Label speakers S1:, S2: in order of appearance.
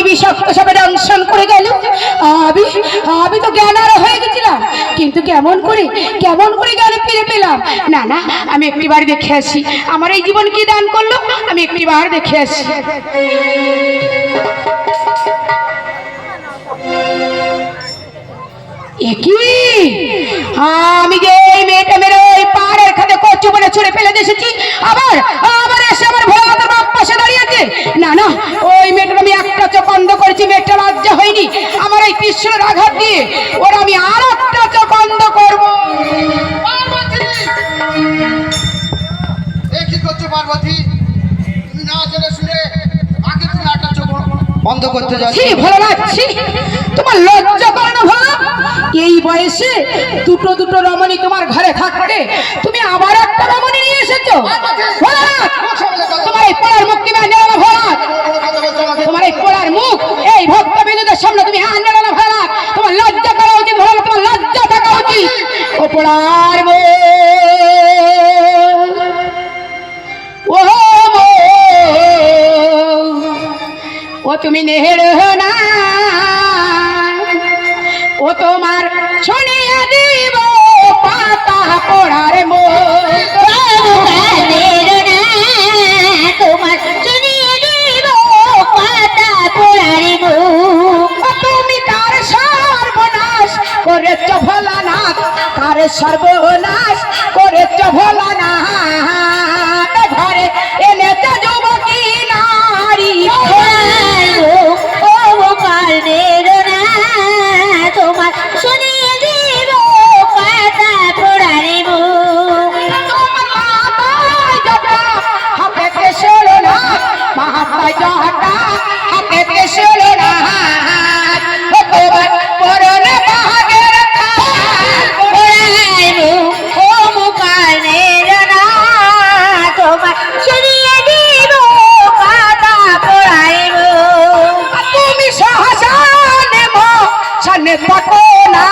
S1: কি বিষাক্ত সাপে দংশন করে গেল। আমি তো জ্ঞান আর হয়ে গেছিলাম, কিন্তু কেমন করে জ্ঞান ফিরে পেলাম। না না, আমি একটিবার দেখে আসি আমার এই জীবন কি দান করলো, আমি একটিবার দেখে আসি। আমি যে এই মেয়েটা মেরে ওই পাহাড়ের খাতে কচু বলে ছুড়ে ফেলে দিয়েছি, আবার এসে আমার ভোলানাথের বাপ পাশে দাঁড়িয়েছে। না না, ওই মেয়েটার আমি একটা চোখ অন্ধ করেছি, মেয়েটা লজ্জা হয়নি আমার এই পিছনের আঘাত দিয়ে, ওর আমি আর একটা চোখ অন্ধ করবো।
S2: কি করছো পার্বতী? তুমি না জেনে শুনে আগে তুমি একটা চোখ বন্ধ করতে যাচ্ছি।
S1: ভালো লাগছে তোমার লজ্জা করে না? ভালো, এই বয়সে দুটো রমণী তোমার ঘরে থাকতে তুমি আবার একটা রমণী নিয়ে এসেছো। তোমার এই পোড়ার মুখ তুমি আনলে না ভোলানাথ, তোমার এই পোড়ার মুখ এই ভক্ত বিন্দুদের সামনে তুমি আনলে না ভোলানাথ। তোমার লজ্জা করা উচিত ভোলানাথ, তোমার লজ্জা থাকা উচিত। ও পোড়ার মুখ, ও তুমি নেহের না, ও তোমার শুনিয়ে দিব পাতা পড়ার মুখ। তোমার শুনিয়ে দিব পাতা পড়ার মুখ। তুমি কার সর্বনাশ করেছ ভোলানাথ, কার সর্বনাশ করেছ ভোলানাথ। ঘরে এনেছ যুবতী নারী, তোমার শুনিয়ে দিব পাতা পড়ার মুখ। তোমার মাথায় জটা হাতে কেশর না, মাথায় জটা হাতে কেশর না, তোমার পরনে বাহাগের পড়ার মুখ। ও মুখানের না, তোমার শুনিয়ে দিব পাতা পড়ার মুখ। তুমি সহসা নেব সামনে থাকো না,